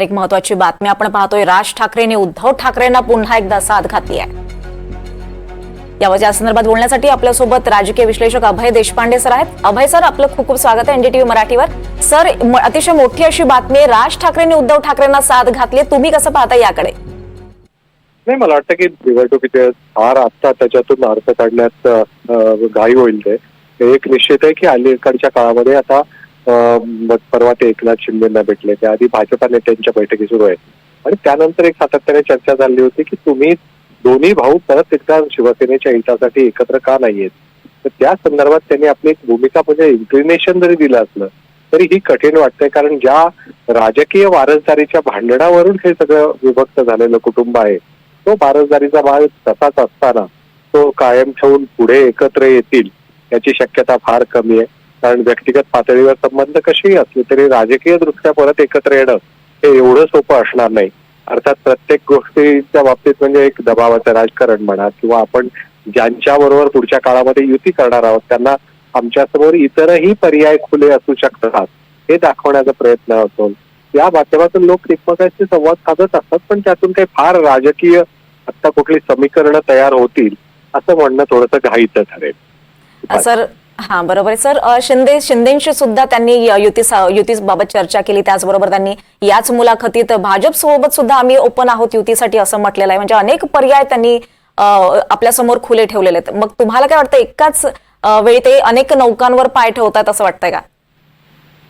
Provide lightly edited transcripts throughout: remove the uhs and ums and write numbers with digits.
एक महत्वाची बातमी आपण पाहतोय, राज ठाकरेंनी उद्धव ठाकरेंना पुन्हा एकदा साथ घातली आहे। या संदर्भात बोलण्यासाठी आपल्यासोबत राजकीय विश्लेषक अभय देशपांडे सर आहेत। अभय सर, आपलं खूप खूप स्वागत आहे एनडीटीव्ही मराठीवर। सर, अतिशय मोठी अशी बातमी आहे, राज ठाकरेंनी उद्धव ठाकरेंना साथ घातली, तुम्ही कसं पाहता याकडे? नाही, मला वाटतं की निवडणुकीचे फार आता त्याच्यातून अर्थ काढण्यात घाई होईल। ते एक निश्चित आहे की अलीकडच्या काळामध्ये आता परवा ते एकनाथ शिंदेना भेटले, त्याआधी भाजपा नेत्यांच्या बैठकी सुरू आहेत आणि त्यानंतर एक सातत्याने चर्चा झाली होती की तुम्ही दोन्ही भाऊ परत एकदा शिवसेनेच्या हितासाठी एकत्र का नाहीयेत। तर त्या संदर्भात त्यांनी आपली एक भूमिका म्हणजे इन्क्लिनेशन जरी दिलं असलं तरी ही कठीण वाटतंय, कारण ज्या राजकीय वारसदारीच्या भांडणावरून हे सगळं विभक्त झालेलं कुटुंब आहे, तो वारसदारीचा भाग तसाच असताना तो कायम ठेवून पुढे एकत्र येतील याची शक्यता फार कमी आहे। कारण व्यक्तिगत पातळीवर संबंध कसेही असले तरी राजकीय दृष्ट्या परत एकत्र येणं हे एवढं सोपं असणार नाही। अर्थात प्रत्येक गोष्टीच्या बाबतीत म्हणजे एक दबावाचं राजकारण म्हणा किंवा आपण ज्यांच्या बरोबर पुढच्या काळामध्ये युती करणार आहोत त्यांना आमच्यासमोर इतरही पर्याय खुले असू शकतात हे दाखवण्याचा प्रयत्न होतो। या माध्यमातून लोक एकमेकांशी संवाद साधत असतात, पण त्यातून काही फार राजकीय आता कुठली समीकरणं तयार होतील असं म्हणणं थोडंसं घाईचं ठरेल। सर, हा बरोबर आहे सर। शिंदेशी सुद्धा त्यांनी युतीबाबत चर्चा केली, त्याचबरोबर त्यांनी याच मुलाखतीत भाजप सोबत सुद्धा आम्ही ओपन आहोत युतीसाठी असं म्हटलेलं आहे। म्हणजे अनेक पर्याय त्यांनी आपल्या समोर खुले ठेवलेले आहेत। मग तुम्हाला काय वाटतं, एकाच वेळी ते अनेक नौकांवर पाय ठेवतात असं वाटतंय का?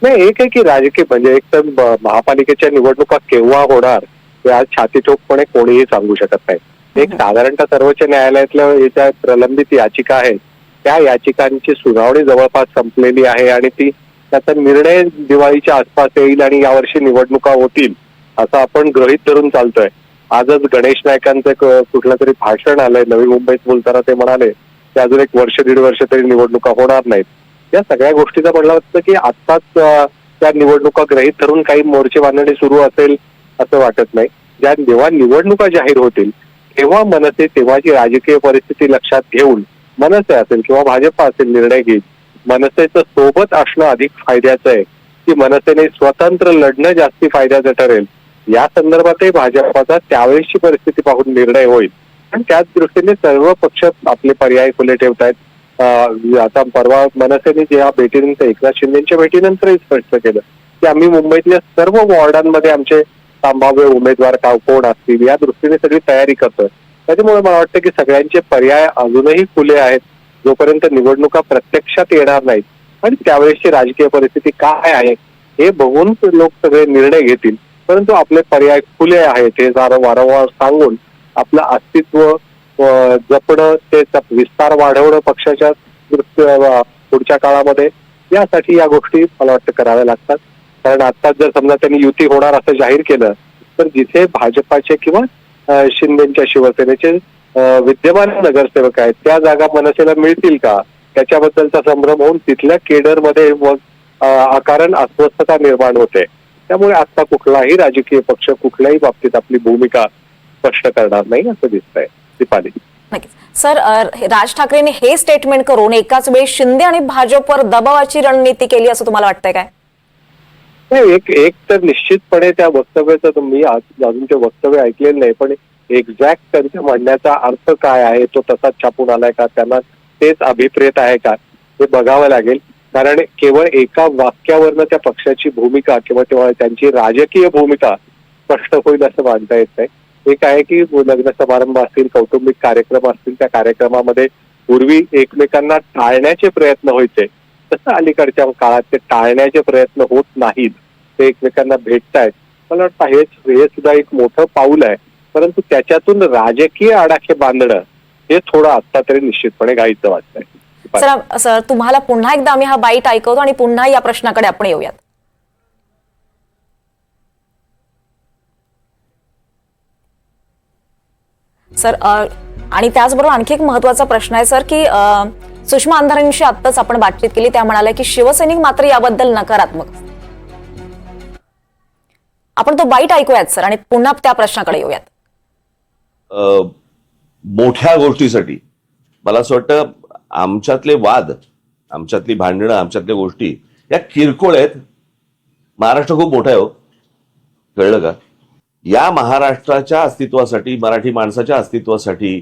नाही, एक आहे की राजकीय म्हणजे एक तर महापालिकेच्या निवडणुका केव्हा होणार हे आज छातीठोकपणे कोणीही सांगू शकत नाही। एक साधारणतः सर्वोच्च न्यायालयातल्या याच्या प्रलंबित याचिका आहेत, त्या याचिकांची सुनावणी जवळपास संपलेली आहे आणि त्याचा निर्णय दिवाळीच्या आसपास येईल आणि यावर्षी निवडणुका होतील असं आपण गृहीत धरून चालतोय। आजच गणेश नायकांचं कुठलं तरी भाषण आलंय नवी मुंबईत, बोलताना ते म्हणाले की अजून एक वर्ष दीड वर्ष तरी निवडणुका होणार नाहीत। या सगळ्या गोष्टीचं म्हणलं असतं की आत्ताच त्या निवडणुका गृहीत धरून काही मोर्चे बांधणी सुरू असेल असं वाटत नाही। जेव्हा निवडणुका जाहीर होतील तेव्हा मनसे तेव्हाची राजकीय परिस्थिती लक्षात घेऊन मनसे असेल किंवा भाजपा असेल निर्णय घेईल। मनसेचं सोबत असणं अधिक फायद्याचं आहे की मनसेने स्वतंत्र लढणं जास्ती फायद्याचं ठरेल, या संदर्भातही भाजपाचा त्यावेळेसची परिस्थिती पाहून निर्णय होईल आणि त्याच दृष्टीने सर्व पक्ष आपले पर्याय खुले ठेवतायत। आता परवा मनसेने ज्या भेटीनंतर एकनाथ शिंदेच्या भेटीनंतरही स्पष्ट केलं की आम्ही मुंबईतल्या सर्व वॉर्डांमध्ये आमचे संभाव्य उमेदवार कोण असतील या दृष्टीने सगळी तयारी करतोय। त्याच्यामुळे मला वाटतं की सगळ्यांचे पर्याय अजूनही खुले आहेत जोपर्यंत निवडणुका प्रत्यक्षात येणार नाहीत आणि त्यावेळेसची राजकीय परिस्थिती काय आहे हे बघून लोक सगळे निर्णय घेतील। परंतु आपले पर्याय खुले आहेत हे वारंवार सांगून आपलं अस्तित्व जपणं, ते विस्तार वाढवणं पक्षाच्या पुढच्या काळामध्ये, यासाठी या गोष्टी मला वाटतं कराव्या लागतात। कारण आता जर समजा त्यांनी युती होणार असं जाहीर केलं तर जिथे भाजपाचे किंवा शिंदेच्या शिवसेनेचे विद्यमान नगरसेवक आहेत त्या जागा मनसेला मिळतील का त्याच्याबद्दलचा संभ्रम होऊन तिथल्या केडरमध्ये अकारण अस्वस्थता निर्माण होते। त्यामुळे आता कुठलाही राजकीय पक्ष कुठल्याही बाबतीत आपली भूमिका स्पष्ट करणार नाही असं दिसतंय। दीपाली, नक्कीच सर, राज ठाकरेंनी हे स्टेटमेंट करून एकाच वेळी शिंदे आणि भाजपवर दबावाची रणनीती केली असं तुम्हाला वाटतंय काय? नाही, एक तर निश्चितपणे त्या वक्तव्याचं मी अजून ते वक्तव्य ऐकलेलं नाही, पण एक्झॅक्ट त्यांच्या म्हणण्याचा अर्थ काय आहे, तो तसाच छापून आलाय का, त्यांना तेच अभिप्रेत आहे का हे बघावं लागेल। कारण केवळ एका वाक्यावरनं त्या पक्षाची भूमिका किंवा तेव्हा त्यांची राजकीय भूमिका स्पष्ट होईल असं मानता येत नाही। एक आहे की लग्न समारंभ असतील, कौटुंबिक कार्यक्रम असतील, त्या कार्यक्रमामध्ये पूर्वी एकमेकांना टाळण्याचे प्रयत्न व्हायचे, तसं अलीकडच्या काळात ते टाळण्याचे प्रयत्न होत नाहीत, ते एकमेकांना भेटतायत। मला वाटतं हे सुद्धा एक मोठं पाऊल आहे, परंतु त्याच्यातून राजकीय आडाखे बांधणं हे थोडं आता तरी निश्चितपणे घाईचं वाटतंय। सर, तुम्हाला पुन्हा एकदा आम्ही हा बाईट ऐकवतो आणि पुन्हा या प्रश्नाकडे आपण येऊयात। सर, आणि त्याचबरोबर आणखी एक महत्वाचा प्रश्न आहे सर की सुषमा अंधारेंशी आत्ताच आपण बातचीत केली, त्या म्हणाल्या की शिवसैनिक मात्र याबद्दल नकारात्मक। आपण तो बाईट ऐकूयात सर आणि पुन्हा त्या प्रश्नाकडे येऊयात। मोठ्या गोष्टीसाठी मला असं वाटतं आमच्यातले वाद, आमच्यातली भांडणं, आमच्यातल्या गोष्टी या किरकोळ आहेत। महाराष्ट्र खूप मोठा आहे हो, कळलं का? या महाराष्ट्राच्या अस्तित्वासाठी, मराठी माणसाच्या अस्तित्वासाठी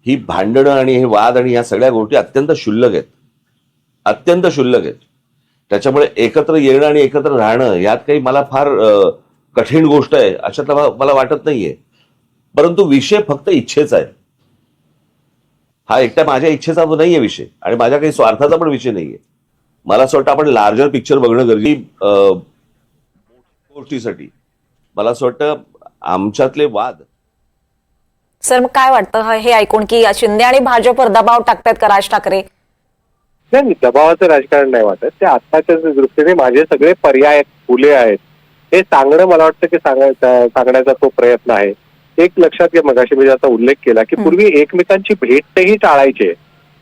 ही भांडणं आणि हे वाद आणि या सगळ्या गोष्टी अत्यंत क्षुल्लक आहेत, अत्यंत क्षुल्लक आहेत. त्याच्यामुळे एकत्र येणं आणि एकत्र राहणं यात काही मला फार कठीण गोष्ट आहे अशातला मला वाटत नाहीये. परंतु विषय फक्त इच्छेचा आहे. हा एकट्या माझ्या इच्छेचा नाहीये विषय आणि माझ्या काही स्वार्थाचा पण विषय नाहीये. मला असं वाटतं आपण लार्जर पिक्चर बघणं गरजेचं गोष्टीसाठी. मला असं वाटतं आमच्यातले वाद. सर, मग काय वाटतं हे ऐकून की शिंदे आणि भाजपवर दबाव टाकतायत का राज ठाकरे? नाही, दबावाचं राजकारण नाही वाटत. ते आत्ताच्या दृष्टीने माझे सगळे पर्याय खुले आहेत हे सांगणं मला वाटतं की सांगण्याचा तो प्रयत्न आहे. एक लक्षात घ्या, मगाशी मी ज्याचा उल्लेख केला की पूर्वी एकमेकांची भेटही टाळायचे,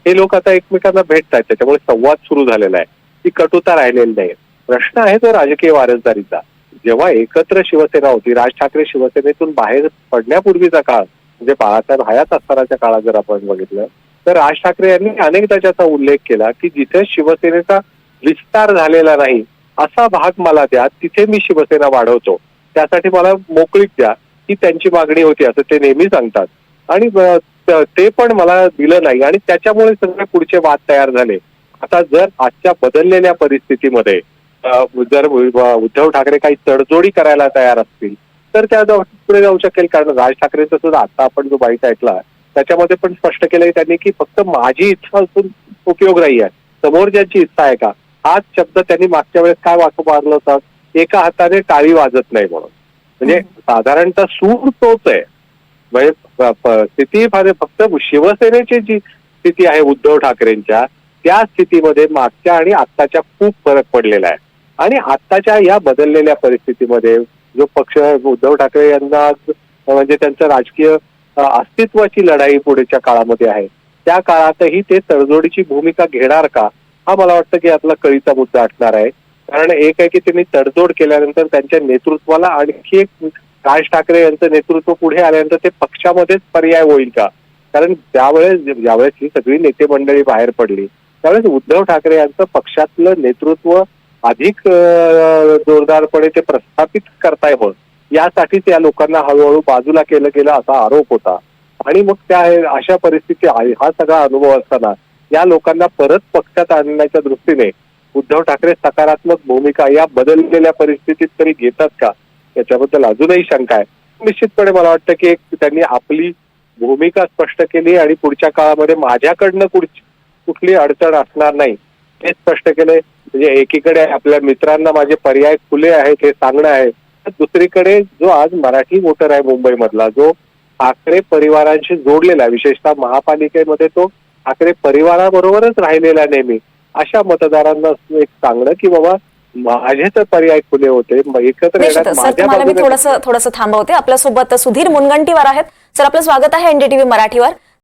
हे लोक आता एकमेकांना भेटतात. त्याच्यामुळे संवाद सुरू झालेला आहे, ती कटुता राहिलेली नाही. प्रश्न आहे तो राजकीय वारसदारीचा. जेव्हा एकत्र शिवसेना होती, राज ठाकरे शिवसेनेतून बाहेर पडण्यापूर्वीचा काळ म्हणजे बाळासाहेब हयात असतानाच्या काळात जर आपण बघितलं तर राज ठाकरे यांनी अनेकदा त्याचा उल्लेख केला की जिथे शिवसेनेचा विस्तार झालेला नाही असा भाग मला द्या, तिथे मी शिवसेना वाढवतो, त्यासाठी मला मोकळीक द्या, ही त्यांची मागणी होती असं ते नेहमी सांगतात. आणि ते पण मला दिलं नाही आणि त्याच्यामुळे सगळे पुढचे वाद तयार झाले. आता जर आजच्या बदललेल्या परिस्थितीमध्ये जर उद्धव ठाकरे काही तडजोडी करायला तयार असतील तर त्या पुढे जाऊ शकेल. कारण राज ठाकरेंचा सुद्धा आता आपण जो बाईट ऐकला त्याच्यामध्ये पण स्पष्ट केलंय त्यांनी की फक्त माझी इच्छा असून उपयोग नाही आहे, समोर ज्यांची इच्छा आहे का, हाच शब्द त्यांनी मागच्या वेळेस काय मारलं होतं, एका हाताने टाळी वाजत नाही म्हणून. म्हणजे साधारणतः सूर तोच आहे. म्हणजे स्थिती फक्त शिवसेनेची जी स्थिती आहे उद्धव ठाकरेंच्या त्या स्थितीमध्ये मागच्या आणि आत्ताच्या खूप फरक पडलेला आहे. आणि आत्ताच्या या बदललेल्या परिस्थितीमध्ये जो पक्ष उद्धव ठाकरे यांना म्हणजे त्यांचं राजकीय अस्तित्वाची लढाई पुढेच्या काळामध्ये आहे, त्या काळातही ते तडजोडीची भूमिका घेणार का, हा मला वाटतं की यातला कळीचा मुद्दा असणार आहे. कारण एक आहे की त्यांनी तडजोड केल्यानंतर त्यांच्या नेतृत्वाला आणखी एक राज ठाकरे यांचं नेतृत्व पुढे आल्यानंतर ते पक्षामध्येच पर्याय होईल का. कारण ज्यावेळेस ही सगळी नेते मंडळी बाहेर पडली त्यावेळेस उद्धव ठाकरे यांचं पक्षातलं नेतृत्व अधिक जोरदारपणे ते प्रस्थापित करता यावं यासाठी त्या लोकांना हळूहळू बाजूला केलं गेलं असा आरोप होता. आणि मग त्या अशा परिस्थिती हा सगळा अनुभव असताना या लोकांना परत पक्षात आणण्याच्या दृष्टीने उद्धव ठाकरे सकारात्मक भूमिका या बदललेल्या परिस्थितीत तरी घेतात का याच्याबद्दल अजूनही शंका आहे. निश्चितपणे मला वाटतं की त्यांनी आपली भूमिका स्पष्ट केली आणि पुढच्या काळामध्ये माझ्याकडनं कुठली अडचण असणार नाही हे स्पष्ट केलंय. म्हणजे एकीकडे आपल्या मित्रांना माझे पर्याय खुले आहेत हे सांगणं आहे, तर दुसरीकडे जो आज मराठी वोटर आहे मुंबईमधला, जो ठाकरे परिवारांशी जोडलेला, विशेषतः महापालिकेमध्ये तो ठाकरे परिवाराबरोबरच राहिलेला नेहमी, अशा मतदारांना एक सांगणं की बाबा माझे तर पर्याय खुले होते, एकत्र येण्यात सर, तुम्हाला मी थोडंसं थांबवते. आपल्यासोबत सुधीर मुनगंटीवार आहेत. सर, आपलं स्वागत आहे एनडीटीव्ही मराठीवर.